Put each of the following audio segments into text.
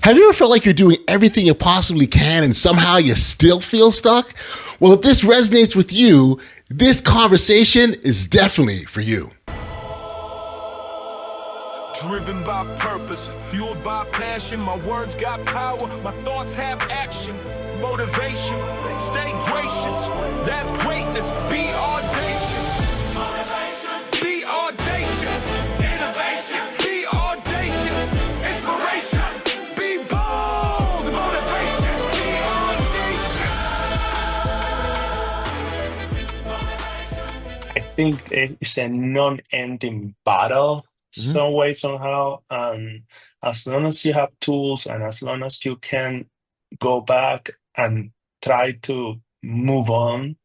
Have you ever felt like you're doing everything you possibly can and somehow you still feel stuck? Well, if this resonates with you, this conversation is definitely for you. Driven by purpose, fueled by passion, my words got power, my thoughts have action, motivation, stay gracious, that's greatness, be audacious, motivation, be audacious, innovation, be audacious, inspiration, be bold, motivation, be audacious. I think it's a non-ending battle. Some way, somehow, and as long as you have tools and as long as you can go back and try to move on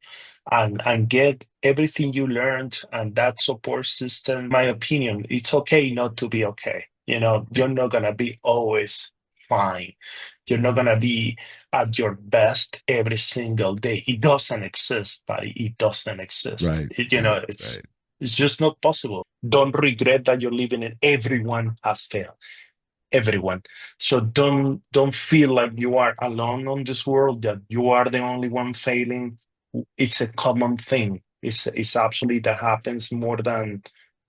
and get everything you learned and that support system, my opinion, it's okay not to be okay. You're not going to be always fine. You're not going to be at your best every single day. It doesn't exist, buddy. It doesn't exist. Right. It's just not possible. Don't regret that you're living it. Everyone has failed. Everyone. So don't feel like you are alone on this world, that you are the only one failing. It's a common thing. It's absolutely that happens more than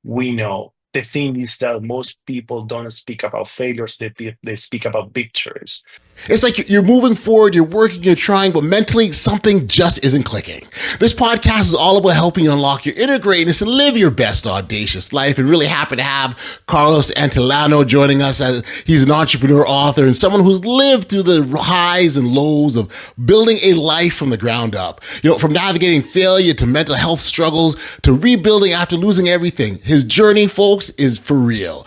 we know. The thing is that most people don't speak about failures. They speak about victories. It's like you're moving forward, you're working, you're trying, but mentally something just isn't clicking. This podcast is all about helping you unlock your inner greatness and live your best audacious life. And really happy to have Carlos Antilano joining us. As he's an entrepreneur, author, and someone who's lived through the highs and lows of building a life from the ground up. From navigating failure to mental health struggles to rebuilding after losing everything. His journey, folks, is for real.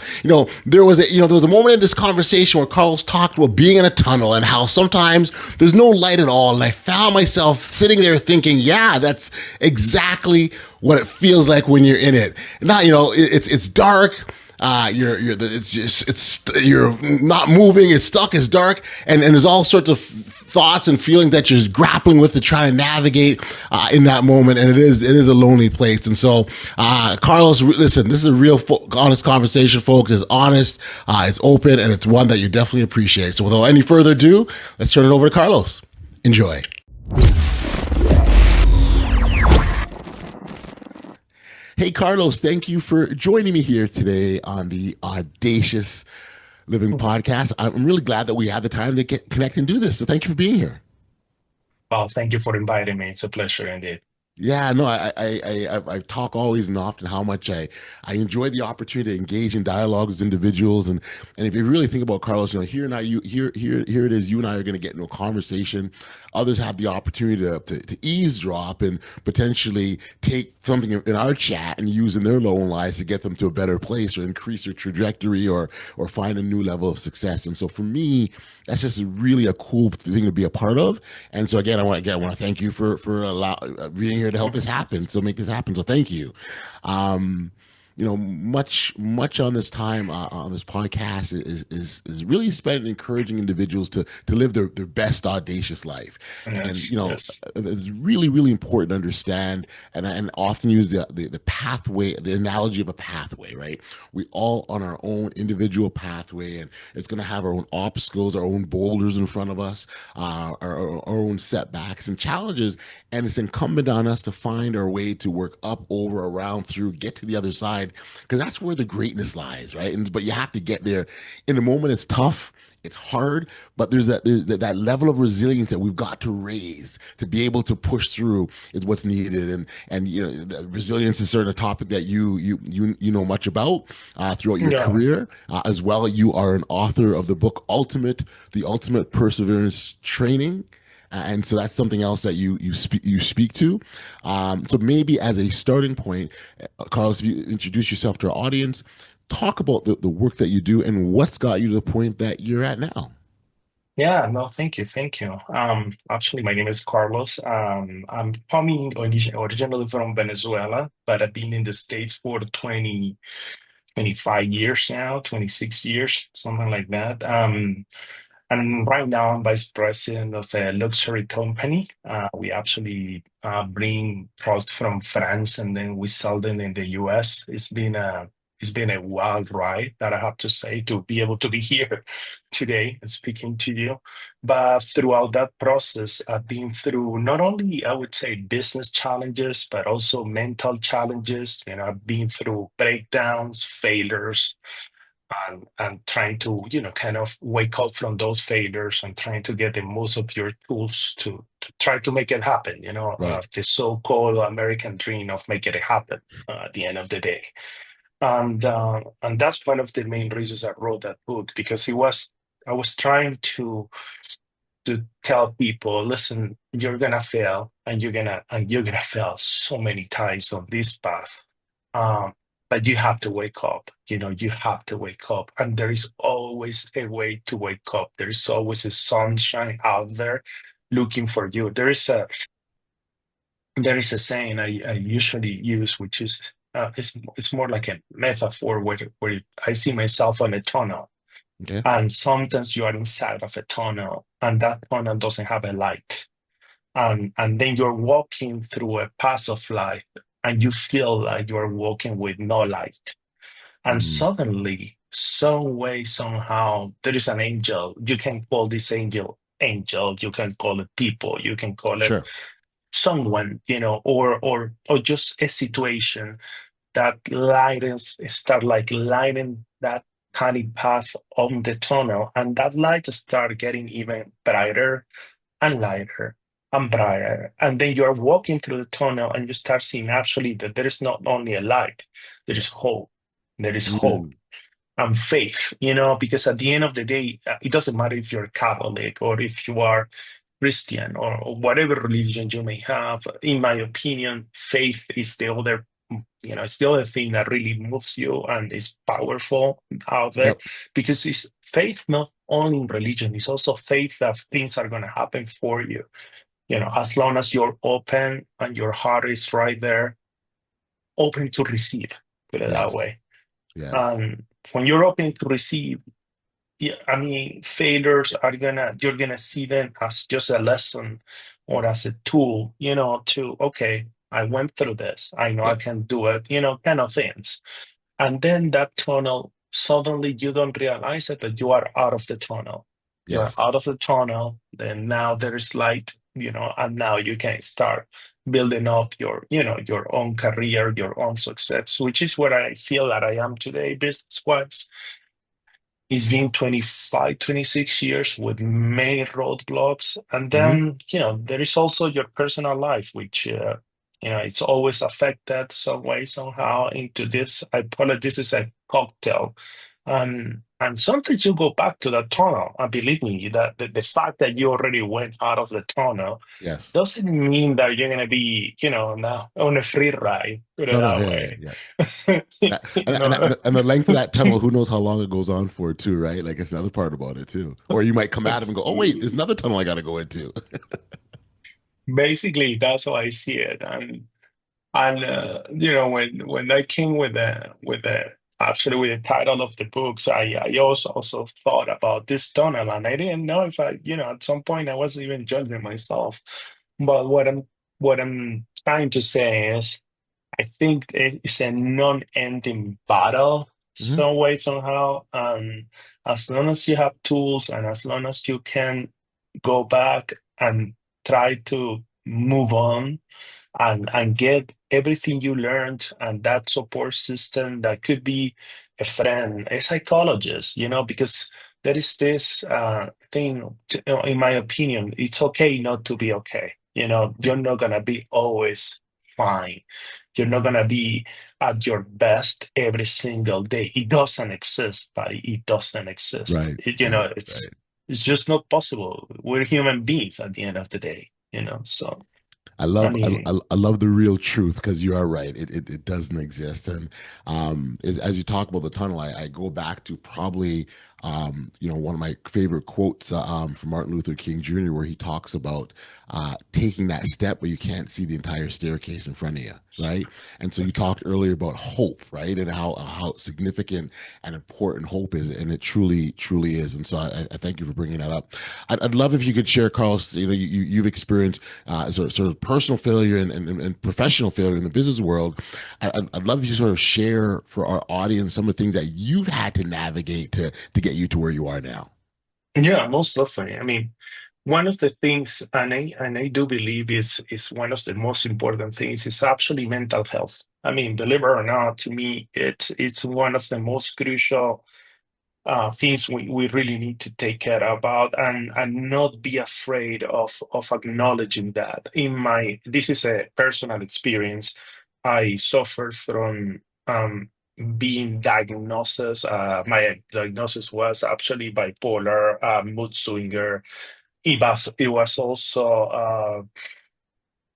There was a moment in this conversation where Carlos talked about being in a tunnel and how sometimes there's no light at all. And I found myself sitting there thinking, yeah, that's exactly what it feels like when you're in it. Now, it's dark. You're not moving. It's stuck. It's dark, and there's all sorts of thoughts and feelings that you're grappling with to try and navigate in that moment. And it is a lonely place. And so, Carlos, listen, this is a real honest conversation, folks. It's honest, it's open, and it's one that you definitely appreciate. So, without any further ado, let's turn it over to Carlos. Enjoy. Hey, Carlos, thank you for joining me here today on the Audacious Living Podcast. I'm really glad that we had the time to connect and do this. So thank you for being here. Well, thank you for inviting me. It's a pleasure indeed. Yeah, no, I talk always and often how much I enjoy the opportunity to engage in dialogue with individuals, and if you really think about Carlos, here it is, you and I are going to get into a conversation. Others have the opportunity to eavesdrop and potentially take something in our chat and use in their own lives to get them to a better place or increase their trajectory or find a new level of success. And so for me, that's just really a cool thing to be a part of. And so again, I want to thank you for being here to help this happen. So make this happen. So thank you. Much on this time on this podcast is really spent encouraging individuals to live their best audacious life. Yes, And yes. it's really, really important to understand and often use the pathway, the analogy of a pathway, right? We all on our own individual pathway, and it's going to have our own obstacles, our own boulders in front of us, our own setbacks and challenges. And it's incumbent on us to find our way to work up, over, around, through, get to the other side, because that's where the greatness lies, right? But you have to get there. In the moment, it's tough, it's hard, but there's that level of resilience that we've got to raise to be able to push through is what's needed. And resilience is certainly a topic that you know much about throughout your career as well. You are an author of the book The Ultimate Perseverance Training. And so that's something else that you speak to. So maybe as a starting point, Carlos, if you introduce yourself to our audience, talk about the work that you do and what's got you to the point that you're at now. Yeah, no, thank you. Actually, my name is Carlos. I'm coming originally from Venezuela, but I've been in the States for 25 years now, 26 years, something like that. And right now, I'm vice president of a luxury company. We actually bring products from France and then we sell them in the US. It's been a it's been a wild ride, that I have to say, to be able to be here today and speaking to you. But throughout that process, I've been through not only, I would say, business challenges, but also mental challenges. I've been through breakdowns, failures, and trying to, kind of wake up from those failures and trying to get the most of your tools to try to make it happen, Right. the so-called American dream of making it happen at the end of the day. And that's one of the main reasons I wrote that book, because I was trying to tell people, listen, you're gonna fail, and you're gonna fail so many times on this path. Um, but you have to wake up. You have to wake up, and there is always a way to wake up. There is always a sunshine out there looking for you. There is a saying I usually use, which is it's more like a metaphor where I see myself on a tunnel, Okay. and sometimes you are inside of a tunnel, and that tunnel doesn't have a light. And then you're walking through a path of light, and you feel like you're walking with no light. And Mm. suddenly, some way, somehow, there is an angel. You can call this angel, you can call it people, you can call it Sure. someone, or just a situation that start like lighting that tiny path on the tunnel, and that light start getting even brighter and lighter and brighter. And then you're walking through the tunnel, and you start seeing actually that there is not only a light, there is hope. There is hope Mm. and faith, because at the end of the day, it doesn't matter if you're Catholic or if you are Christian, or whatever religion you may have. In my opinion, faith is it's the other thing that really moves you and is powerful out there, Yep. because it's faith not only in religion, it's also faith that things are going to happen for you. As long as you're open and your heart is right there, open to receive, put it that Yes. way. Yes. And when you're open to receive, yeah, I mean, failures you're gonna see them as just a lesson or as a tool, to, okay, I went through this. I know I Yep. can do it, kind of things. And then that tunnel, suddenly you don't realize it, but you are out of the tunnel. You are Yes. out of the tunnel, then now there is light, and now you can start building up your own career, your own success, which is where I feel that I am today, business-wise. It's been 25, 26 years with many roadblocks. And Hmm. then, there is also your personal life, which, it's always affected some way, somehow into this. I call it, this is a cocktail. And sometimes you go back to that tunnel. And believe me, that the fact that you already went out of the tunnel Yes. doesn't mean that you're going to be, now on a free ride, put it No, no, that yeah, way. yeah. Yeah. You And, and, know, and the length of that tunnel, who knows how long it goes on for, too, right? Like, it's another part about it, too. Or you might come at him and go, oh, wait, there's another tunnel I got to go into. basically, that's how I see it. And when I came with the actually with the title of the books, I also thought about this tunnel, and I didn't know if at some point I wasn't even judging myself. But what I'm trying to say is, I think it's a non-ending battle Hmm. some way, somehow. And as long as you have tools, and as long as you can go back and try to move on, and get everything you learned, and that support system that could be a friend, a psychologist, because there is this thing, in my opinion, it's okay not to be okay. You're not going to be always fine. You're not going to be at your best every single day. It doesn't exist, buddy. It doesn't exist. Right, right, right. It's just not possible. We're human beings at the end of the day, so. I I love I, mean, I I love the real truth because you are right. It doesn't exist. And as you talk about the tunnel, I go back to probably One of my favorite quotes from Martin Luther King Jr., where he talks about taking that step, but you can't see the entire staircase in front of you, right? And so you talked earlier about hope, right, and how significant and important hope is, and it truly, truly is. And so I thank you for bringing that up. I'd love if you could share, Carlos. You've experienced sort of personal failure and professional failure in the business world. I'd love if you sort of share for our audience some of the things that you've had to navigate to get you to where you are now. Yeah, most definitely. I mean, one of the things, and I do believe is one of the most important things, is actually mental health. I mean, believe it or not, to me, it's one of the most crucial things we really need to take care about, and not be afraid of acknowledging that. This is a personal experience. I suffered from being diagnosed. My diagnosis was actually bipolar, mood swinger. It was also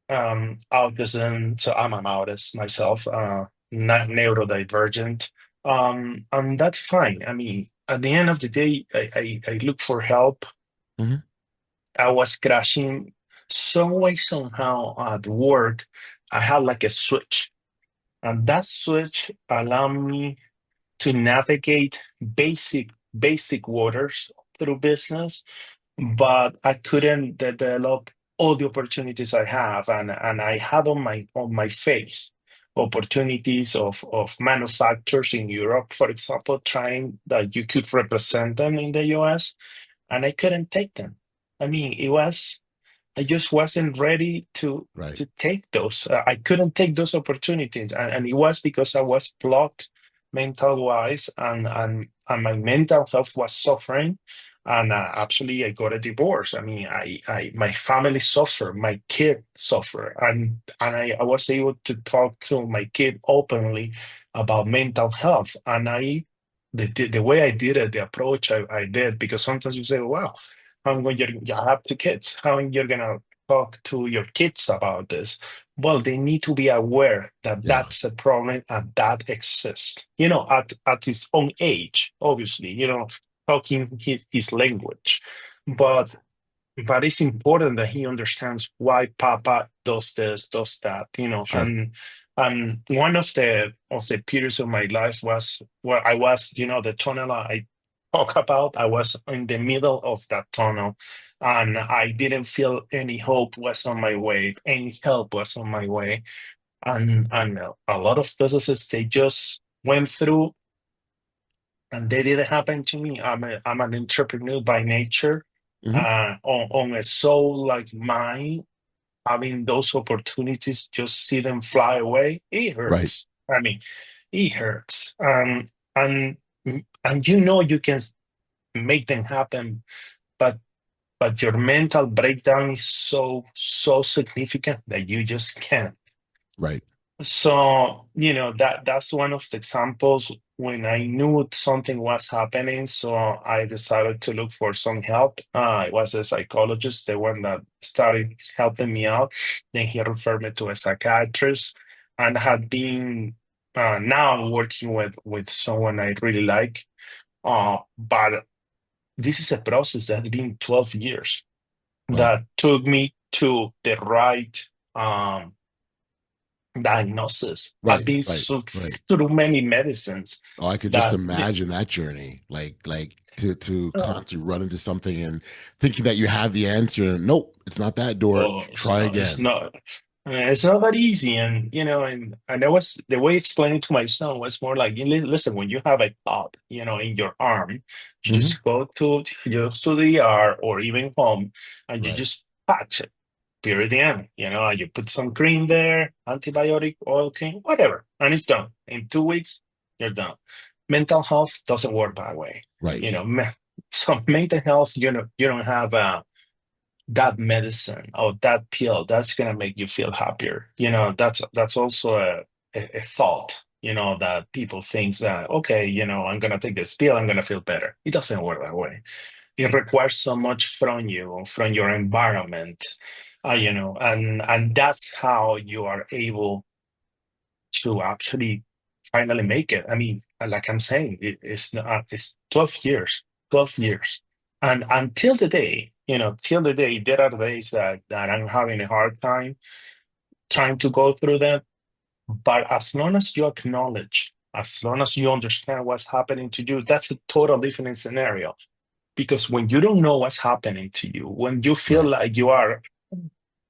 autism. So I'm an autist myself, not neurodivergent, and that's fine. I mean, at the end of the day, I look for help. Hmm. I was crashing some way somehow at work. I had like a switch, and that switch allowed me to navigate basic waters through business, but I couldn't develop all the opportunities I have, and I had on my face opportunities of manufacturers in Europe, for example, trying that you could represent them in the US, and I couldn't take them. I mean, I just wasn't ready to Right. to take those. I couldn't take those opportunities, and it was because I was blocked mental wise, and my mental health was suffering. And actually, I got a divorce. I mean, my family suffered, my kid suffered, and I was able to talk to my kid openly about mental health. And the way I did it, the approach I did, because sometimes you say, "Wow, you have two kids. How you're gonna talk to your kids about this?" Well, they need to be aware that Yeah. that's a problem and that exists. At his own age, obviously. Talking his language, but it's important that he understands why Papa does this, does that. Sure. And one of the periods of my life was where I was, the tunnel I talk about. I was in the middle of that tunnel, and I didn't feel any hope was on my way, any help was on my way, and a lot of businesses they just went through, and they didn't happen to me. I'm an entrepreneur by nature. Hmm. On a soul like mine, having those opportunities, just see them fly away, it Right. hurts. I mean, it hurts. And and you can make them happen, but your mental breakdown is so significant that you just can't. Right. So, that's one of the examples when I knew something was happening. So I decided to look for some help. It was a psychologist, the one that started helping me out. Then he referred me to a psychiatrist, and had been now working with someone I really like. But this is a process that has been 12 years Wow. that took me to the right um, diagnosis. I've Right. been Right. Right. through many medicines Oh, I could just that imagine that journey, like to oh, constantly run into something and thinking that you have the answer. And nope, it's not that door. oh, it's Try not it's again. not it's not that easy. And that was the way explaining to my son was more like, listen, when you have a thought, in your arm, you Hmm. just go to the ER or even home, and you Right. just patch it. Period. The end. And you put some cream there, antibiotic, oil cream, whatever, and it's done. In 2 weeks, you're done. Mental health doesn't work that way. Right. So mental health, you don't have that medicine or that pill that's gonna make you feel happier. That's also a thought. That people think that, okay, I'm gonna take this pill, I'm gonna feel better. It doesn't work that way. It requires so much from you, from your environment, and that's how you are able to actually finally make it. I mean, like I'm saying, it's not, it's 12 years. 12 years. And until the day, till the day, there are days that I'm having a hard time trying to go through that. But as long as you acknowledge, as long as you understand what's happening to you, that's a total different scenario. Because when you don't know what's happening to you, when you feel Right. like you are,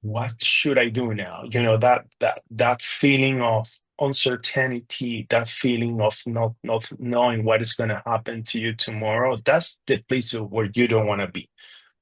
what should I do now? That feeling of uncertainty, that feeling of not knowing what is going to happen to you tomorrow, that's the place where you don't want to be.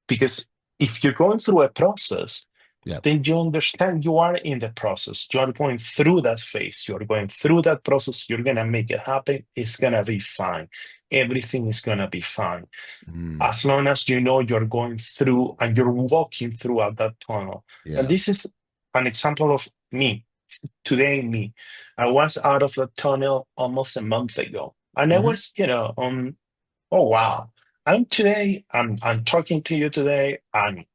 Because if you're going through a process, Yeah. then you understand you are in the process. You are going through that phase. You're going through that process. You're going to make it happen. It's going to be fine. Everything is going to be fine. Mm. As long as you know you're going through and you're walking throughout that tunnel. And Yeah. this is an example of me. Today, me. I was out of the tunnel almost a month ago. And I Hmm. was, oh wow. I'm talking to you today. I'm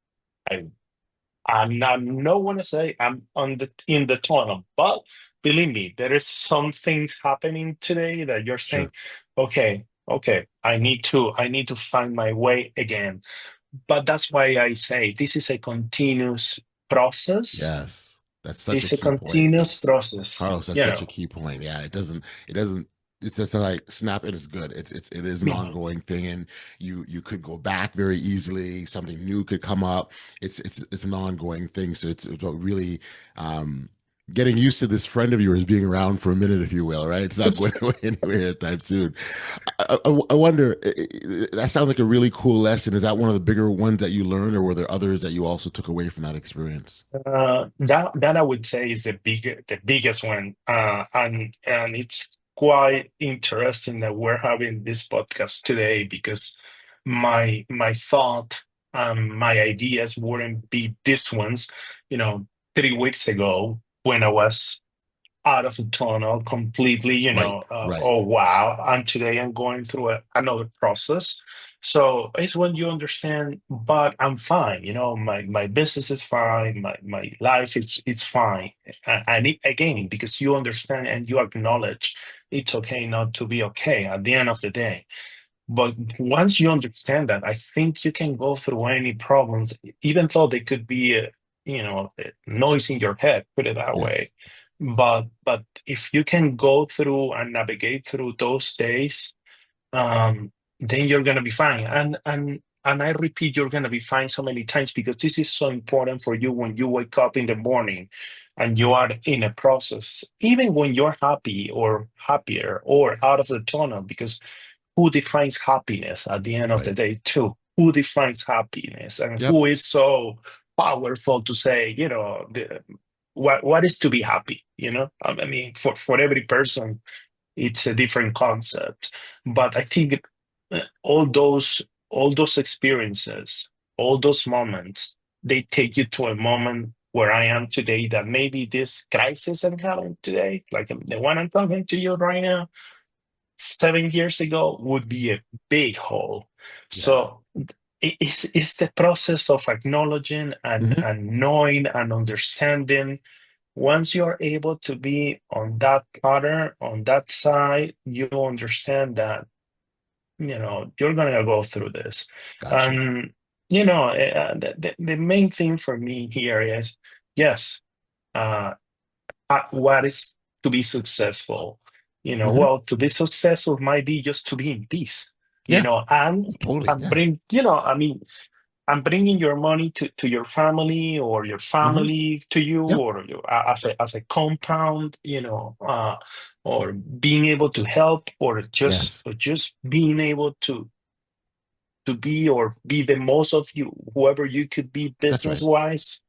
I'm not want to say I'm on the in the tunnel, but believe me, there is some things happening today that you're saying, Sure. okay, I need to find my way again. But that's why I say this is a continuous process. Yes, that's such a It's a key point. continuous process. Carlos, that's such a key point. Yeah, it doesn't, it's just like snap. It is good. It is an Mhm. ongoing thing, and you could go back very easily. Something new could come up. It's an ongoing thing. So it's about really um, getting used to this friend of yours being around for a minute, if you will. Right? It's not going away anywhere anytime soon. I wonder. That sounds like a really cool lesson. Is that one of the bigger ones that you learned, or were there others that you also took away from that experience? That I would say is the biggest one, and it's quite interesting that we're having this podcast today because my thought, my ideas wouldn't be these ones, you know, 3 weeks ago when I was out of the tunnel completely, Right. Right. oh wow, and today I'm going through another process. So it's when you understand, but I'm fine, my business is fine, my life is it's fine. And again, because you understand and you acknowledge it's okay not to be okay at the end of the day. But once you understand that, I think you can go through any problems, even though they could be, a noise in your head, put it that way. Yes. But if you can go through and navigate through those days, then you're gonna be fine. And I repeat, you're gonna be fine so many times because this is so important for you when you wake up in the morning and you are in a process, even when you're happy or happier or out of the tunnel, because who defines happiness at the end of the Right. day too? Who defines happiness and Yep. who is so powerful to say, what is to be happy? I mean, for every person, it's a different concept. But I think all those experiences, all those moments, they take you to a moment where I am today. That maybe this crisis I'm having today, like the one I'm talking to you right now 7 years ago would be a big hole. Yeah. So it's the process of acknowledging and, Hmm. and knowing and understanding. Once you're able to be on that pattern, on that side, you understand that, you're going to go through this. Gotcha. And, the main thing for me here is, yes, uh, what is to be successful? Hmm. Well, to be successful might be just to be in peace, Yeah. Totally. and Yeah. bring, I mean, and bringing your money to your family or your Hmm. family to you Yep. or as a compound, or being able to help or just Yes. or just being able to be or be the most of you, whoever you could be That's business right. wise.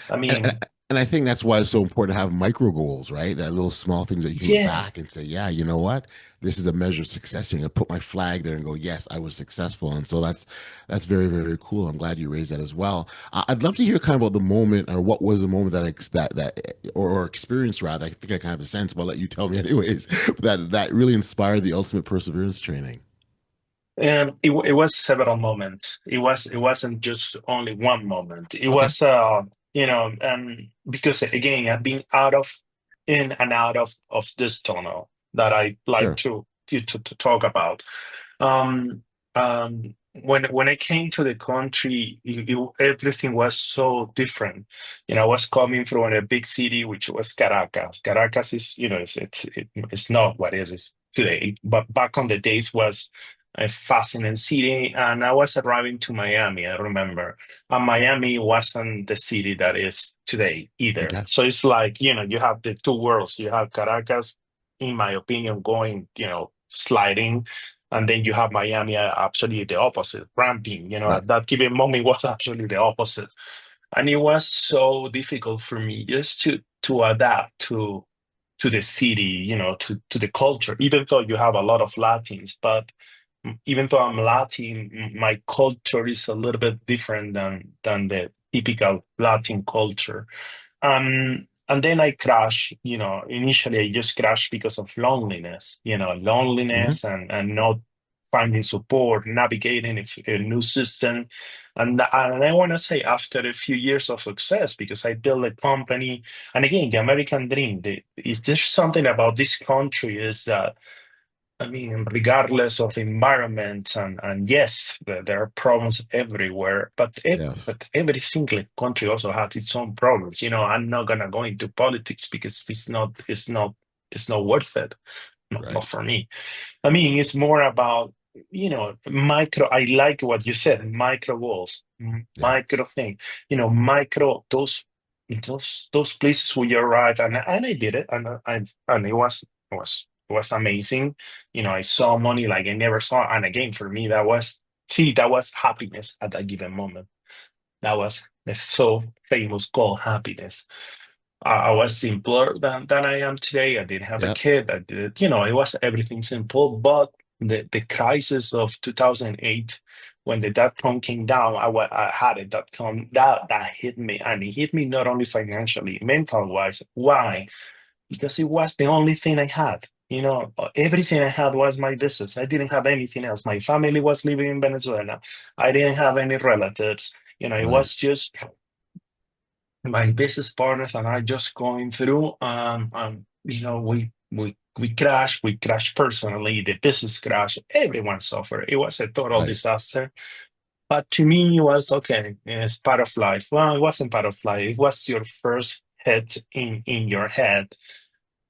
I And mean, and I think that's why it's so important to have micro goals, right? That little small things that you can look yeah. back and say, yeah, you know what? This is a measure of success. And I put my flag there and go, yes, I was successful. And so that's very, very cool. I'm glad you raised that as well. I'd love to hear kind of about the moment, or what was the moment or experience rather. I think I kind of have a sense, but I'll let you tell me anyways. That really inspired the ultimate perseverance training. And it was several moments. It wasn't just only one moment. It Okay. was because again I've been in and out of this tunnel that I like Sure. to talk about. Um, when I came to the country, everything was so different. I was coming from a big city, which was Caracas. Caracas is, it's not what it is today, but back on the days was a fascinating city. And I was arriving to Miami, I remember, and Miami wasn't the city that is today either. Okay. So it's like, you have the two worlds. You have Caracas, in my opinion, going, sliding, and then you have Miami, absolutely the opposite, ramping. Right. At that given moment was absolutely the opposite. And it was so difficult for me just to adapt to the city, to the culture, even though you have a lot of Latins. But even though I'm Latin, my culture is a little bit different than the typical Latin culture. And then I crashed, initially I just crashed because of loneliness, Hmm. and not finding support, navigating a new system. And I want to say after a few years of success, because I built a company, and again, the American dream, is there something about this country is that, I mean, regardless of environment, and yes, there are problems everywhere, Yes. but every single country also has its own problems. I'm not gonna go into politics because it's not worth it. Not Right. for me. I mean, it's more about, micro. I like what you said, micro goals, Yeah. micro thing, micro, those places where you're right. And I did it. And it was amazing. I saw money like I never saw. And again, for me, that was happiness at that given moment. That was the so famous called happiness. I was simpler than I am today. I didn't have a Yep. kid. I did, it was everything simple. But the crisis of 2008, when the dot-com came down, I had a dot-com that hit me, and it hit me not only financially, mental wise. Why? Because it was the only thing I had. Everything I had was my business. I didn't have anything else. My family was living in Venezuela. I didn't have any relatives. It Right. was just my business partners and I just going through. We crashed personally. The business crashed. Everyone suffered. It was a total Right. disaster. But to me, it was okay. It's part of life. Well, it wasn't part of life. It was your first hit in your head.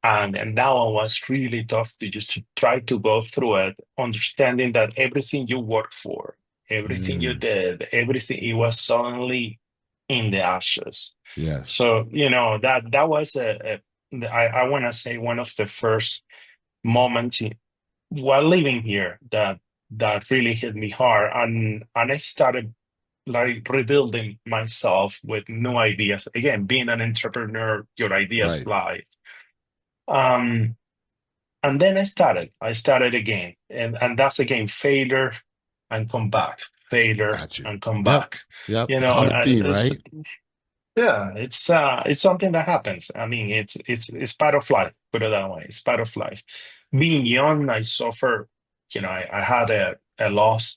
And that one was really tough to just try to go through it, understanding that everything you worked for, everything you Mm. did, everything, it was suddenly in the ashes. Yes. So, that was I want to say one of the first moments while living here that really hit me hard. And I started like rebuilding myself with new ideas. Again, being an entrepreneur, your ideas Right. fly. Um, and then I started again. And that's again failure and come back, failure Got you. and come Yep. back. Yep. You know, Common uh, theme, it's right? Yeah, it's something that happens. I mean, it's part of life, put it that way. It's part of life. Being young, I suffer, I had a loss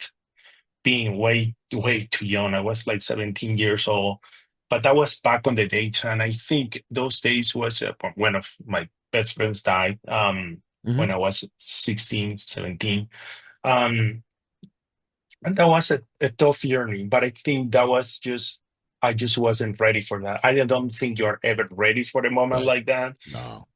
being way, way too young. I was like 17 years old. But that was back on the days, and I think those days was when one of my best friends died, when Hmm. I was 16, 17. Um, and that was a tough journey, but I think I just wasn't ready for that. I don't think you're ever ready for a moment Right. like that. No.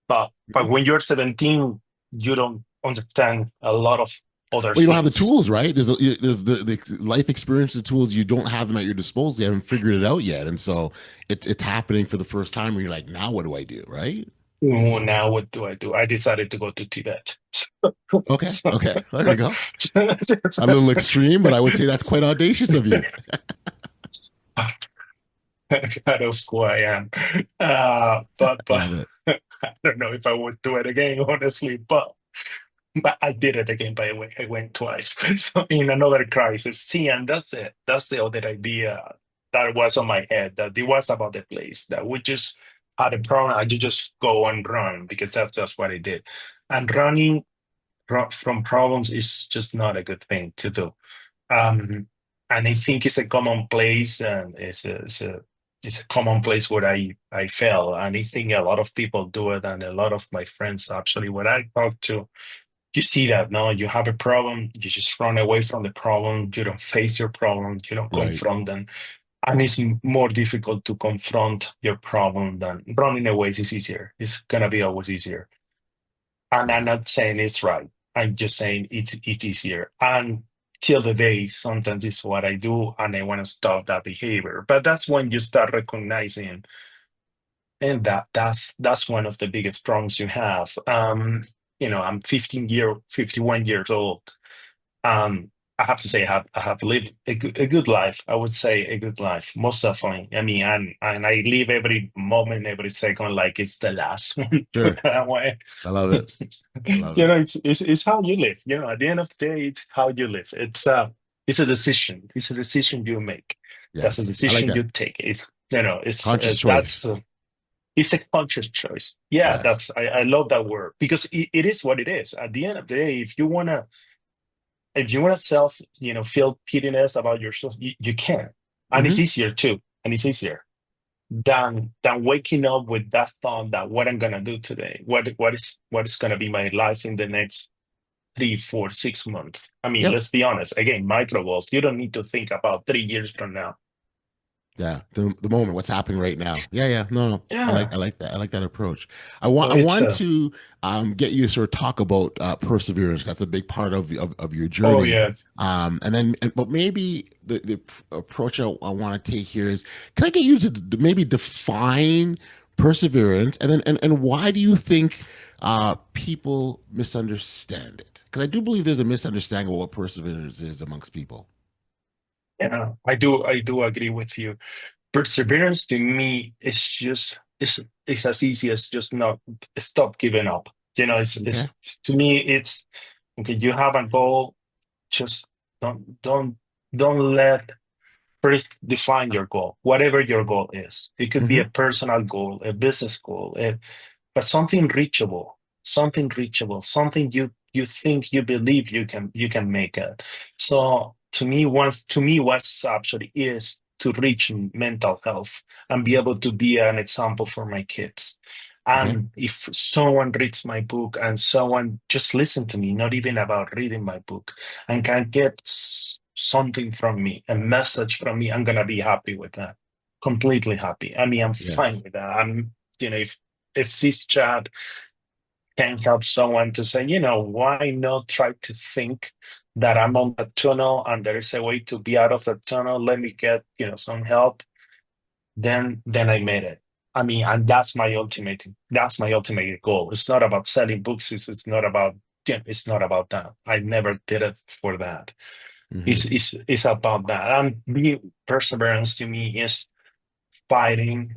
But No. when you're 17, you don't understand a lot of other Well, you don't have the things. tools, right? There's the life experience, the tools. You don't have them at your disposal. You haven't figured it out yet, and so it's happening for the first time. Where you're like, now what do I do, right? Oh, now what do I do? I decided to go to Tibet. Okay. So, Okay. There you go. A little extreme, but I would say that's quite audacious of you. kind of who I am. But Love it. I don't know if I would do it again, honestly. But I did it again, by the way. I went twice. So in another crisis. See, and that's the other idea that was on my head, that it was about the place, that we just had a problem. I just go and run because that's just what I did. And running from problems is just not a good thing to do. Um, and I think it's a common place, and it's a common place where I fell. And I think a lot of people do it, and a lot of my friends actually, when I talk to, you see that, no, you have a problem, you just run away from the problem, you don't face your problem, you don't Right. confront them. And it's more difficult to confront your problem than running away is easier. It's gonna be always easier. And I'm Yeah. not saying it's right. I'm just saying it's easier. And till the day, sometimes it's what I do, and I want to stop that behavior. But that's when you start recognizing, and that's one of the biggest problems you have. I'm 51 years old. I have to say I have lived a good life. I would say a good life, most definitely. I mean, and I live every moment, every second like it's the last one, put Sure. it that way. I love it. I love You it. know, it's how you live. You know, at the end of the day, it's how you live. It's a decision. It's a decision you make. That's a Yes. I like decision that. you take. It's Conscious that's choice. it's a conscious choice. Yeah, Yes. I love that word because it is what it is. At the end of the day, if you wanna self, feel pittiness about yourself, you can, and it's Hmm. easier too, and it's easier than waking up with that thought that what I'm gonna do today, what is gonna be my life in the next 3, 4, 6 months. I mean, Yep. let's be honest. Again, micro goals. You don't need to think about 3 years from now. Yeah, the moment, what's happening right now. Yeah, yeah. No, no. Yeah. I like that. I like that approach. So I it's want to get you to sort of talk about perseverance. That's a big part of your oh journey. yeah. But maybe the approach I want to take here is, can I get you to maybe define perseverance, and then and why do you think people misunderstand it? Because I do believe there's a misunderstanding of what perseverance is amongst people. Yeah. I do agree with you. Perseverance to me is just it's as easy as just not stop giving up. It's Okay. to me it's okay. You have a goal, just don't let first define your goal, whatever your goal is. It could be Mm-hmm. a personal goal, a business goal, but something you think you believe you can make it. So to me what's actually is to reach mental health and be able to be an example for my kids. Okay. And if someone reads my book and someone just listen to me, not even about reading my book, and can get something from me, a message from me, I'm gonna be happy with that. Completely happy. I mean, I'm fine Yes. with that. If this chat can help someone to say, why not try to think that I'm on the tunnel and there is a way to be out of the tunnel? Let me get, some help. Then I made it. I mean, and that's my ultimate goal. It's not about selling books. It's not about that. I never did it for that. Mm-hmm. It's about that. And being perseverance to me is fighting,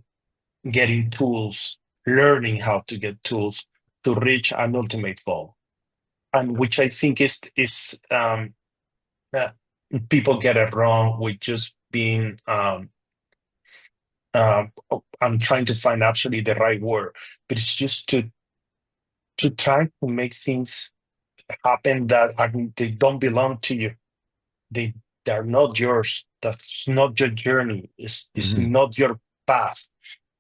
getting tools, learning how to get tools to reach an ultimate goal, and which I think is uh, people get it wrong with just being. I'm trying to find actually the right word, but it's just to try to make things happen that they don't belong to you. They they're not yours. That's not your journey. It's Mm-hmm. not your path.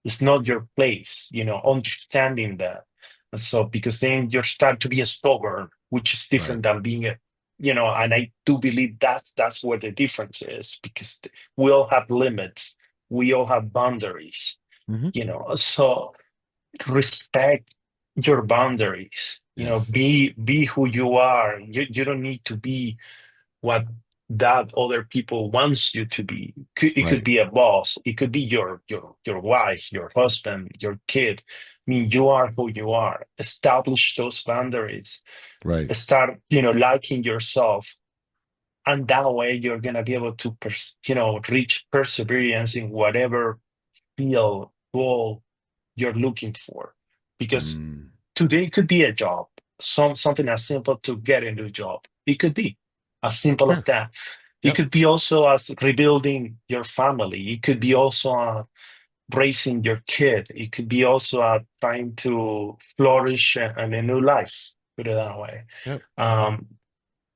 It's not your place, understanding that. And so, because then you start to be a stubborn, which is Right. different than being and I do believe that's where the difference is, because we all have limits. We all have boundaries, Mm-hmm. so respect your boundaries, Yes. be who you are. You don't need to be what that other people wants you to be. It could Right. be a boss. It could be your wife, your husband, your kid. I mean, you are who you are. Establish those boundaries. Right. Start, liking yourself, and that way you're gonna be able to, reach perseverance in whatever field goal you're looking for. Because Mm. today could be a job, something as simple to get a new job. It could be as simple as Sure. that. It Yep. could be also as rebuilding your family. It could be also raising your kid. It could be also trying to flourish in a new life, put it that way. Yep. Um,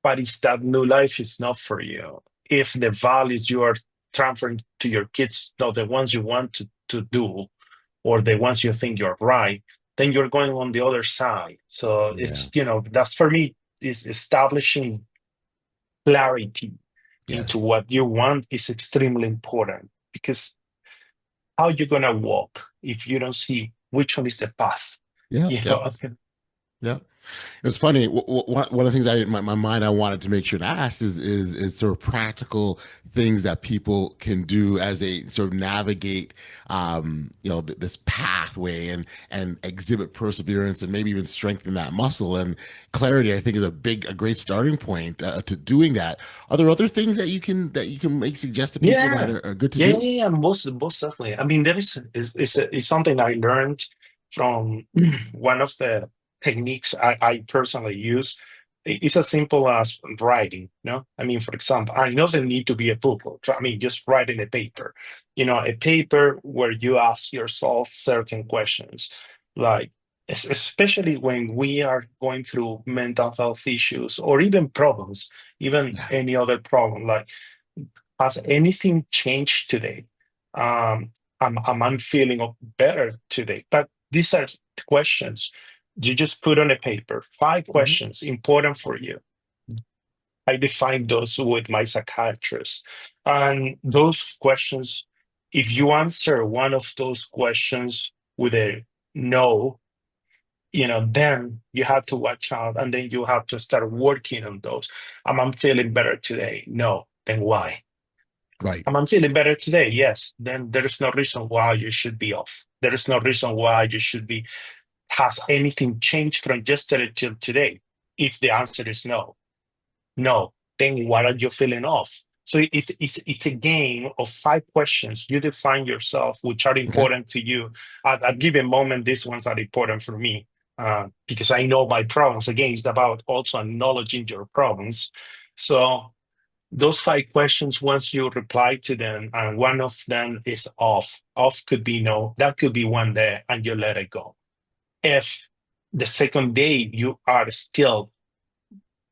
but it's that new life is not for you. If the values you are transferring to your kids, not the ones you want to do, or the ones you think you're right, then you're going on the other side. So Yeah. that's for me. is establishing clarity into Yes. what you want is extremely important, because how you gonna walk if you don't see which one is the path? Yeah. You Yeah. know, Yeah. It's funny. One of the things I in my mind I wanted to make sure to ask is sort of practical things that people can do as they sort of navigate, this pathway and exhibit perseverance and maybe even strengthen that muscle and clarity. I think is a great starting point to doing that. Are there other things that you can make suggest to people that yeah, are good to yeah, yeah, do? yeah. Most definitely. I mean, there is something I learned from one of the techniques I personally use. It's as simple as writing. No, I mean, for example, it doesn't need to be a book. I mean, just writing a paper. A paper where you ask yourself certain questions, like especially when we are going through mental health issues or even problems, even Yeah. any other problem, like has anything changed today? Um, am I feeling better today? But these are questions you just put on a paper. Five Mhm. questions important for you. I define those with my psychiatrist. And those questions, if you answer one of those questions with a no, then you have to watch out and then you have to start working on those. Am I feeling better today? No. Then why? Right. I'm feeling better today. Yes. Then there is no reason why you should be off. There is no reason why you should be. Has anything changed from yesterday till today? If the answer is no, no, then what are you feeling off? So it's a game of five questions. You define yourself, which are Okay. important to you. At a given moment, these ones are important for me because I know my problems. Again, it's about also acknowledging your problems. So those five questions, once you reply to them and one of them is off could be no, that could be one day and you let it go. If the second day you are still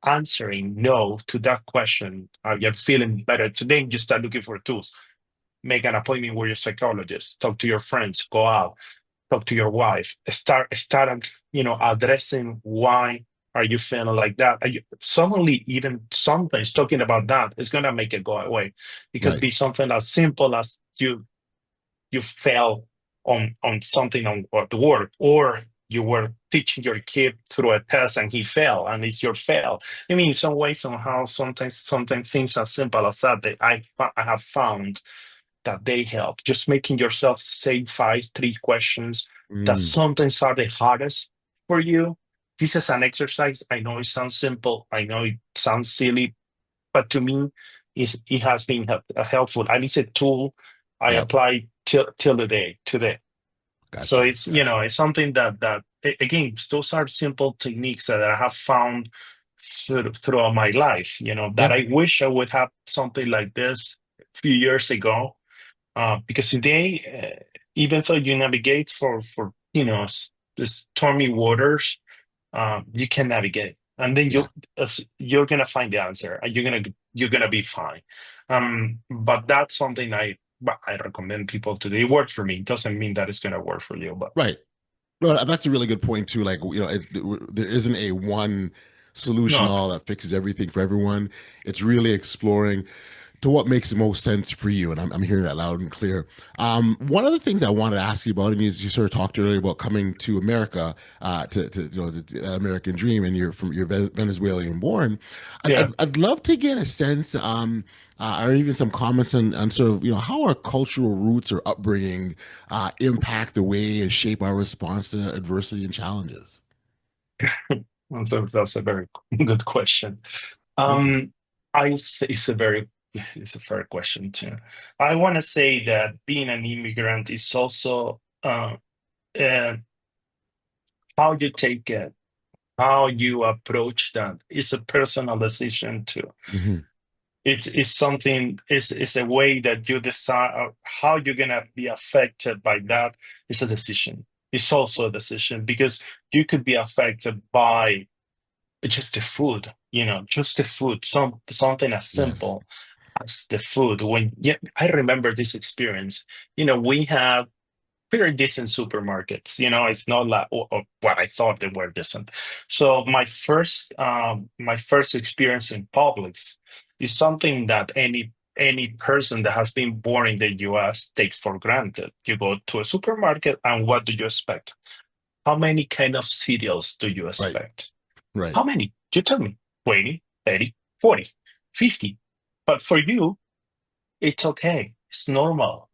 answering no to that question, you're feeling better today, you start looking for tools. Make an appointment with your psychologist, talk to your friends, go out, talk to your wife, start addressing why are you feeling like that. Suddenly, even sometimes talking about that is gonna make it go away. It could Right. be something as simple as you fell on something on at the work, or you were teaching your kid through a test and he fell and it's your fail. I mean, in some way, somehow, sometimes things as simple as that I have found that they help. Just making yourself say five, three questions that Mm. sometimes are the hardest for you. This is an exercise. I know it sounds simple. I know it sounds silly, but to me, it has been helpful. And it's a tool I Yep. apply till the day today. So Gotcha. it's Gotcha. it's something again, those are simple techniques that I have found throughout my life. That Yeah. I wish I would have something like this a few years ago, because today, even though you navigate for the stormy waters, you can navigate, and then Yeah. you're gonna find the answer, and you're gonna be fine. But that's something I recommend people to do. It worked for me. It doesn't mean that it's gonna work for you, but Right. Well, that's a really good point too. Like, there isn't a one solution no, all that fixes everything for everyone. It's really exploring to what makes the most sense for you. And I'm hearing that loud and clear. One of the things I wanted to ask you about, and you sort of talked earlier about coming to America, the American dream, and you're Venezuelan born. yeah. I'd love to get a sense, or even some comments on sort of, how our cultural roots or upbringing impact the way and shape our response to adversity and challenges. That's a very good question. Thank you. Um, it's a fair question too. I want to say that being an immigrant is also uh, how you take it, how you approach that. It's a personal decision too. Hmm. It's something. It's a way that you decide how you're gonna be affected by that. It's a decision. It's also a decision because you could be affected by just the food, just the food, something as Yes. simple as the food. I remember this experience. We have very decent supermarkets. It's not like what I thought they were decent. So my first experience in Publix is something that any person that has been born in the US takes for granted. You go to a supermarket, and what do you expect? How many kind of cereals do you Right. expect? Right. How many? You tell me. 20, 30, 40, 50. But for you, it's okay. It's normal.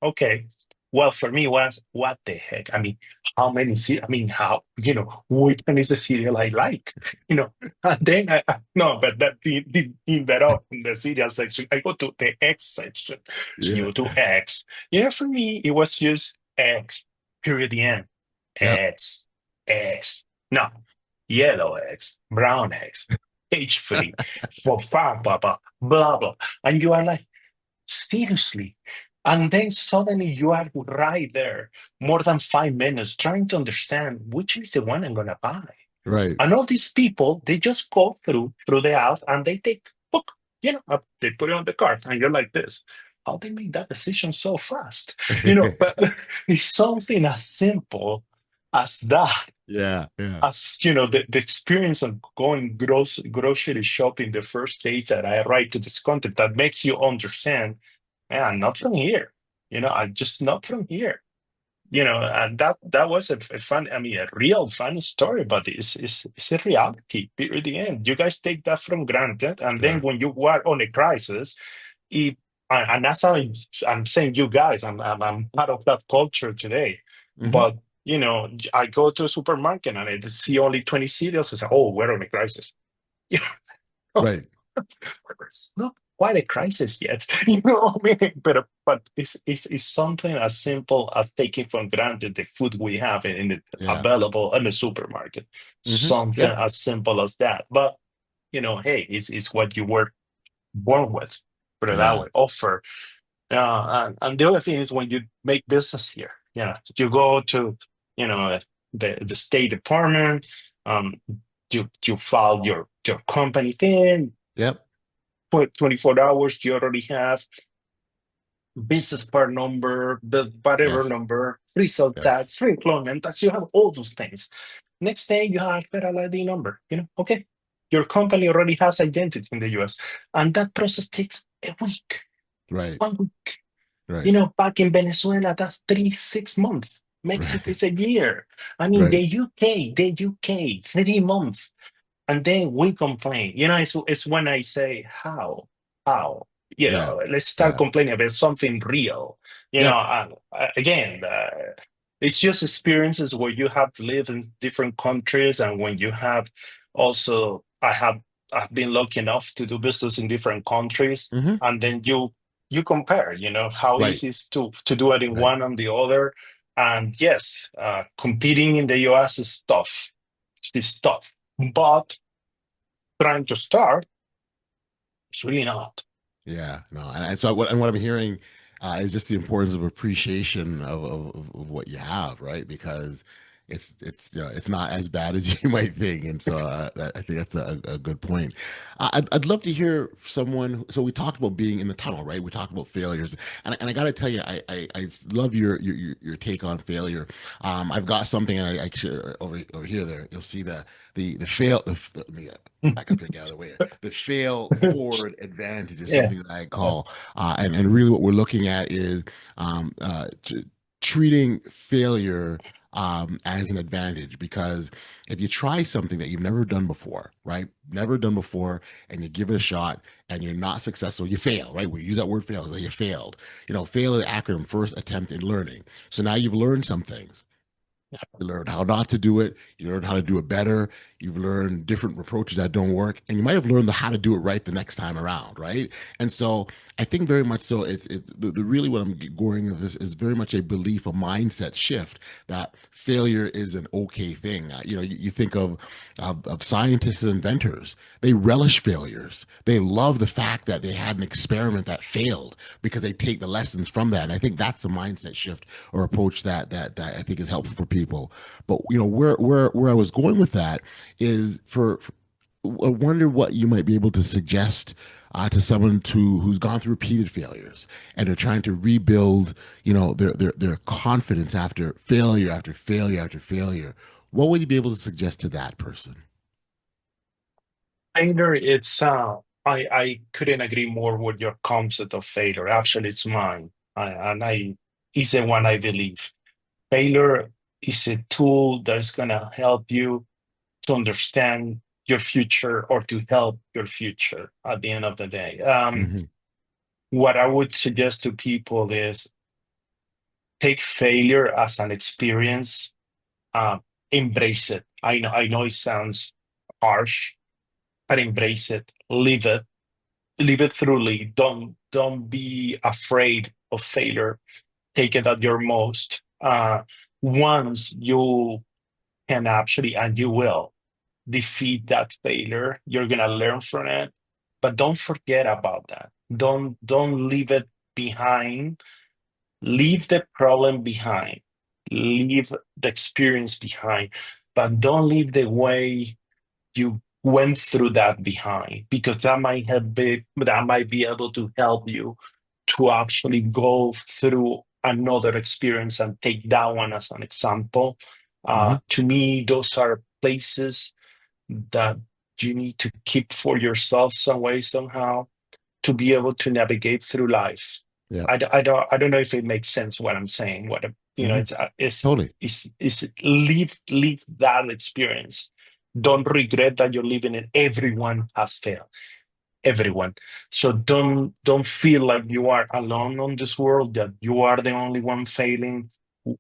Okay. Well, for me, was what the heck? I mean, how many cereal? I mean, which one is the cereal I like? And then no, but that didn't end that up in the cereal section. I go to the X section. So Yeah. you do X. For me, it was just X, period, the end. Yep. X, X. No, yellow eggs, brown eggs, cage-free, for fun, blah, blah, blah. And you are like, seriously? And then suddenly you are right there, more than 5 minutes, trying to understand which is the one I'm gonna buy. Right. And all these people, they just go through the house and they take, look, they put it on the cart, and you're like this. How they make that decision so fast? But it's something as simple as that, Yeah. Yeah. as the experience of going grocery shopping the first days that I arrived to this country, that makes you understand, man, I'm not from here. I'm just not from here. And that was a fun, I mean, a real fun story, but it's a reality. Period. The end. You guys take that from granted, and then Sure. when you are on a crisis, it, and that's how I'm saying, you guys, I'm part of that culture today. Hmm. But I go to a supermarket and I see only 20 cereals. I say, oh, we're on a crisis. You know, Right. it's not quite a crisis yet. You know what I mean? But it's something as simple as taking for granted the food we have Yeah. available in the supermarket. Something Yeah. as simple as that. But hey, it's what you were born with. Put it that Yeah. way. Offer. And the other thing is, when you make business here, you go to, you know, the State Department, um, you file your company thing, Yep. 24 hours, you already have business part number, the whatever Yes. number, free sale Yes. tax, free employment tax, you have all those things. Next day, you have federal ID number, okay. Your company already has identity in the US, and that process takes a week, Right. 1 week. Right. Back in Venezuela, that's 3, 6 months. Mexico Right. is a year. I mean, Right. the UK, 3 months. And then we complain. It's when I say, how? Yeah. Let's start Yeah. complaining about something real. Yep. Again, it's just experiences where you have lived in different countries, and when you have also, I've been lucky enough to do business in different countries, Hmm. and then you compare, how Right. easy it is to do it in Right. one and the other. And yes, competing in the US is tough. It's tough, but trying to start, it's really not. Yeah, no, and so what I'm hearing is just the importance of appreciation of what you have, right? Because it's not as bad as you might think, and so I think that's a good point. I'd love to hear someone. So we talked about being in the tunnel, right? We talked about failures, and I got to tell you, I love your take on failure. I've got something, and I actually over here there, you'll see the fail. Let me back up here, get out of the way. The fail forward advantage is Yeah. something that I call, and really what we're looking at is treating failure as an advantage. Because if you try something that you've never done before, right? Never done before, and you give it a shot and you're not successful, you fail, right? We use that word fail, so you failed. Fail is the acronym, first attempt in learning. So now you've learned some things. You learn how not to do it. You learn how to do it better. You've learned different approaches that don't work, and you might have learned how to do it right the next time around, right? And so, I think very much so. The really what I'm going with this is very much a belief, a mindset shift that failure is an okay thing. You think of scientists and inventors. They relish failures. They love the fact that they had an experiment that failed because they take the lessons from that. And I think that's the mindset shift or approach that I think is helpful for people. But where I was going with that is I wonder what you might be able to suggest to someone who's gone through repeated failures and they're trying to rebuild, their confidence after failure after failure after failure, what would you be able to suggest to that person? Failure, I couldn't agree more with your concept of failure. Actually, it's mine. And it's the one I believe. Failure is a tool that's gonna help you to understand your future or to help your future at the end of the day. Hmm. What I would suggest to people is take failure as an experience, uh, embrace it. I know it sounds harsh, but embrace it, live it thoroughly. Don't be afraid of failure. Take it at your most. Once you can actually, and you will defeat that failure, you're gonna learn from it. But don't forget about that. Don't leave it behind. Leave the problem behind. Leave the experience behind. But don't leave the way you went through that behind, because that might be able to help you to actually go through another experience and take that one as an example. Hmm. To me, those are places that you need to keep for yourself some way, somehow, to be able to navigate through life. Yeah. I don't know if it makes sense what I'm saying. Hmm. Totally. It's leave that experience. Don't regret that you're living it. Everyone has failed, everyone. So don't feel like you are alone on this world, that you are the only one failing.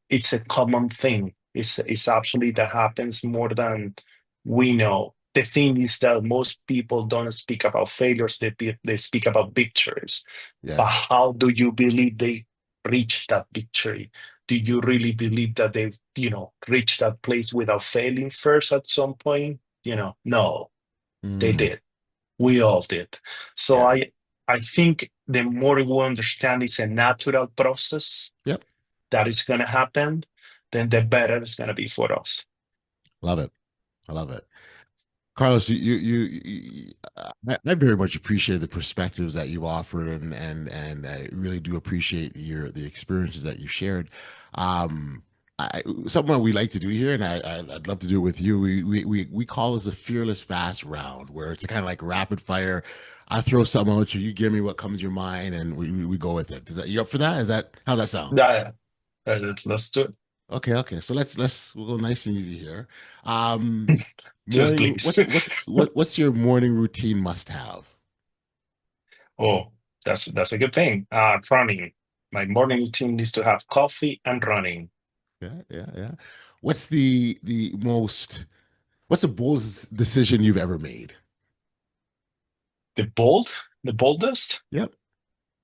It's a common thing. It's actually that happens more than we know. The thing is that most people don't speak about failures, they speak about victories. But Yes. how do you believe they reach that victory? Do you really believe that they've, reached that place without failing first at some point? No, they Mm. did. We all did. So Yeah. I think the more we understand it's a natural process Yep. that is going to happen, then the better it's going to be for us. Love it. I love it. Carlos, I very much appreciate the perspectives that you offered, and I really do appreciate the experiences that you shared. Um, Something that we like to do here, and I'd love to do it with you. We call this a fearless fast round, where it's kind of like rapid fire. I throw something at you, you give me what comes to your mind, and we go with it. Is that you up for that? Is that how that sound? Yeah, let's do it. Okay, okay. So we'll go nice and easy here. Um, Just Morning. please. What's your morning routine must have? Oh, that's a good thing. Running. My morning routine is to have coffee and running. Yeah, yeah, yeah. What's what's the boldest decision you've ever made? The bold, the boldest. Yep.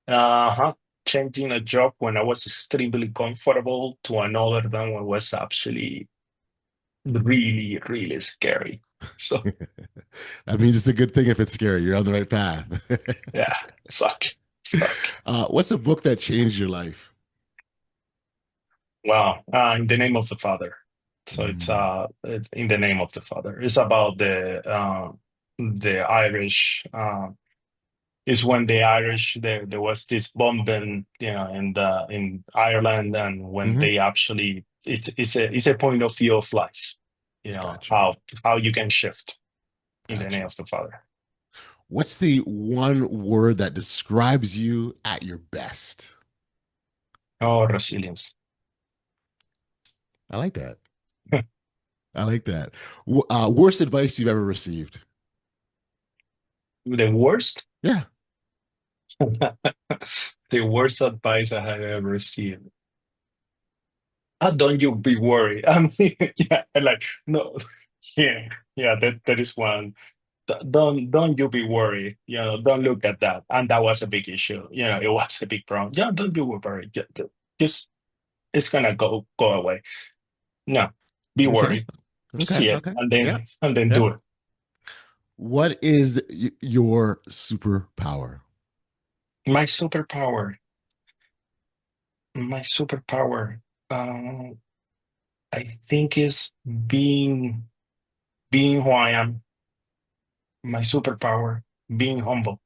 Uh-huh. Changing a job when I was extremely comfortable to another than when was actually really, really scary. So That means it's a good thing if it's scary. You're on the right path. yeah, suck, suck. What's a book that changed your life? Well, in the name of the Father. So Mm, it's in the name of the Father. It's about the Irish. Is when the Irish there was this bombing, in Ireland, and when hmm. they actually it's a point of view of life, Gotcha. how you can shift in the name Gotcha. of the Father. What's the one word that describes you at your best? Oh, resilience. I like that. I like that. Worst advice you've ever received? The worst, Yeah. the worst advice I have ever received. Don't you be worried. I mean, yeah, like no, yeah, yeah. That is one. Don't you be worried. Don't look at that. And that was a big issue. It was a big problem. Yeah, don't you worry. Just it's gonna go away. No, be Okay. worried. Okay. See it, Okay. and Yep. then do Yep. it. What is your superpower? My superpower. My superpower. Um, I think is being who I am. My superpower. Being humble.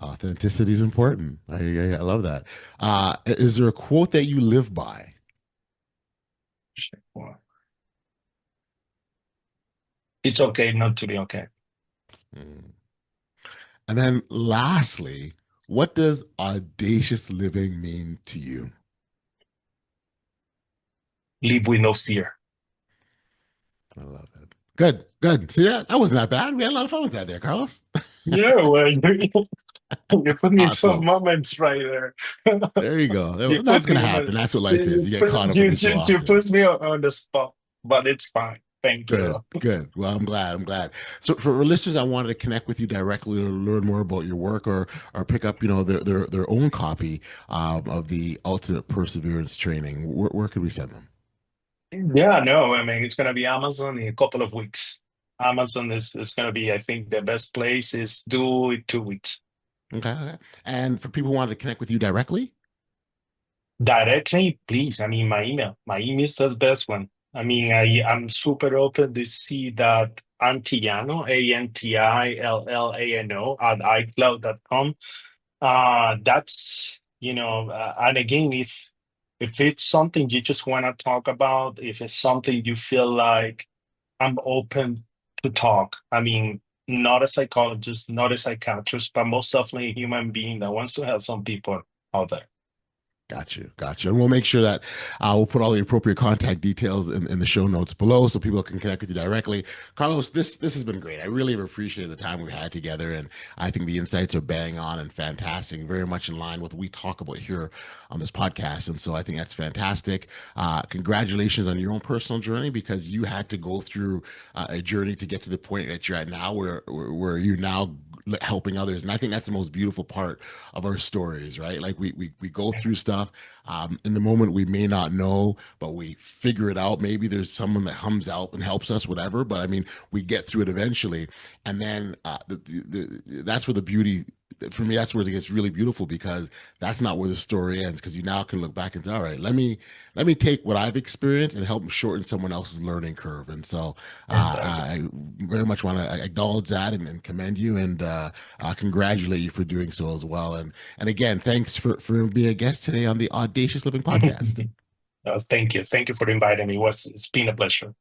Authenticity is important. I love that. Is there a quote that you live by? It's okay not to be okay. Mm. And then lastly, what does audacious living mean to you? Live with no fear. I love it. Good, good. See that? That wasn't that bad. We had a lot of fun with that there, Carlos. Yeah, well, you put me in some Awesome. moments right there. There you go. You That's put going to me in a, happen. That's what life is. You get caught up you, every so you, you often. put me on the spot, but it's fine. Thank Good, you. good. Well, I'm glad. I'm glad. So, for our listeners, I wanted to connect with you directly to learn more about your work, or pick up, their own copy of the Ultimate Perseverance Training. Where could we send them? Yeah, no, I mean, it's going to be Amazon in a couple of weeks. Amazon is going to be, I think, the best place is do it 2 weeks. Okay, okay. And for people who wanted to connect with you directly, Directly, please. I mean, my email is the best one. I mean, I'm super open to see that Antilano, Antilano at iCloud.com. That's, and again, if it's something you just want to talk about, if it's something you feel like I'm open to talk. I mean, not a psychologist, not a psychiatrist, but most definitely a human being that wants to help some people out there. got you, got you. And we'll make sure that we'll put all the appropriate contact details in the show notes below so people can connect with you directly. Carlos, this has been great. I really have appreciated the time we've had together, and I think the insights are bang on and fantastic, very much in line with what we talk about here on this podcast. And so I think that's fantastic. Congratulations on your own personal journey, because you had to go through a journey to get to the point that you're at now, where you're now helping others. And I think that's the most beautiful part of our stories, right? Like we go through stuff. In the moment, we may not know, but we figure it out. Maybe there's someone that comes out and helps us, whatever. But I mean, we get through it eventually. And then that's where the beauty, for me, that's where it gets really beautiful, because that's not where the story ends. Because you now can look back and say, all right, let me take what I've experienced and help shorten someone else's learning curve. And so Exactly. I very much want to acknowledge that, and commend you, and congratulate you for doing so as well. And again, thanks for being a guest today on the Audacious Living Podcast. Thank you. Thank you for inviting me. It's been a pleasure.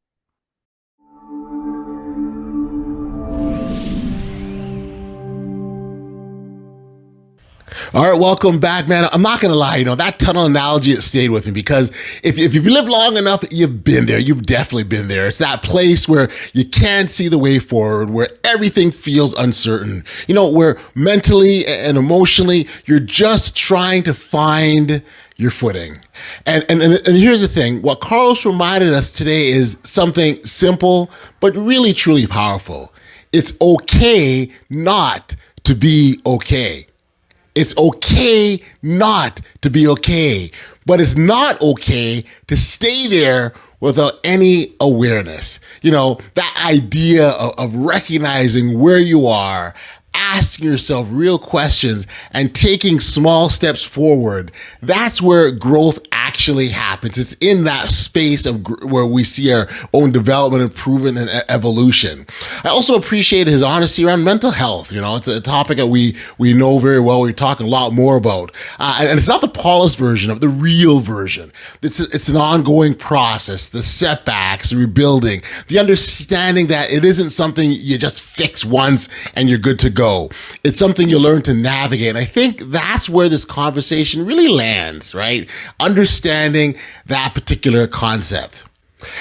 All right, welcome back, man. I'm not gonna lie, that tunnel analogy, it stayed with me, because if you've lived long enough, you've been there. You've definitely been there. It's that place where you can't see the way forward, where everything feels uncertain. Where mentally and emotionally, you're just trying to find your footing. And here's the thing: what Carlos reminded us today is something simple but really truly powerful. It's okay not to be okay. It's okay not to be okay, but it's not okay to stay there without any awareness. That idea of recognizing where you are, asking yourself real questions, and taking small steps forward. That's where growth actually happens. It's in that space of where we see our own development, improvement, and evolution. I also appreciate his honesty around mental health. It's a topic that we know very well. We talk a lot more about, and it's not the polished version of the real version. It's an ongoing process. The setbacks, the rebuilding, the understanding that it isn't something you just fix once and you're good to go. It's something you learn to navigate. And I think that's where this conversation really lands, right? Understanding that particular concept.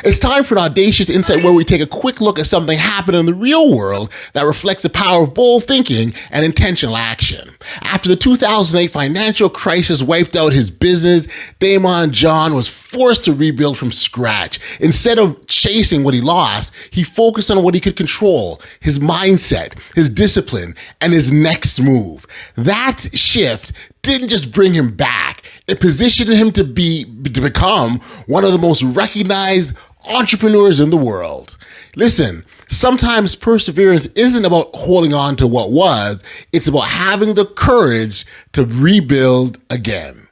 It's time for an audacious insight, where we take a quick look at something happening in the real world that reflects the power of bold thinking and intentional action. After the 2008 financial crisis wiped out his business, Damon John was forced to rebuild from scratch. Instead of chasing what he lost, he focused on what he could control: his mindset, his discipline, and his next move. That shift didn't just bring him back, it positioned him to become one of the most recognized entrepreneurs in the world. Listen, sometimes perseverance isn't about holding on to what was, it's about having the courage to rebuild again.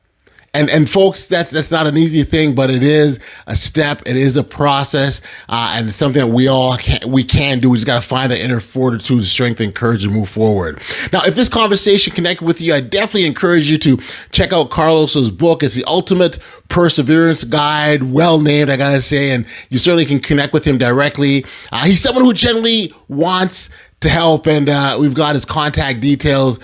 And folks, that's not an easy thing, but it is a step. It is a process, and it's something that we can do. We just got to find the inner fortitude, strength, and courage to move forward. Now, if this conversation connected with you, I definitely encourage you to check out Carlos's book. It's the ultimate perseverance guide, well named, I gotta say, and you certainly can connect with him directly. He's someone who generally wants to help, and we've got his contact details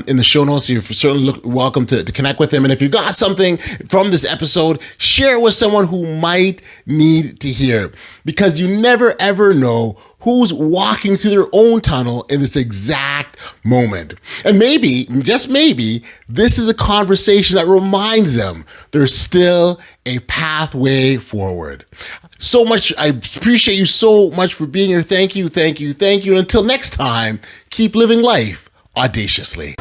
in the show notes, so you're certainly welcome to connect with him. And if you got something from this episode, share it with someone who might need to hear, because you never ever know who's walking through their own tunnel in this exact moment. And maybe, just maybe, this is a conversation that reminds them there's still a pathway forward. So much, I appreciate you so much for being here. Thank you, thank you, thank you. And until next time, keep living life audaciously.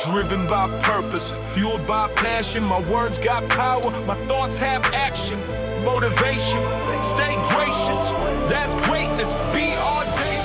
Driven by purpose, fueled by passion. My words got power, my thoughts have action. Motivation, stay gracious. That's greatness. Be audacious.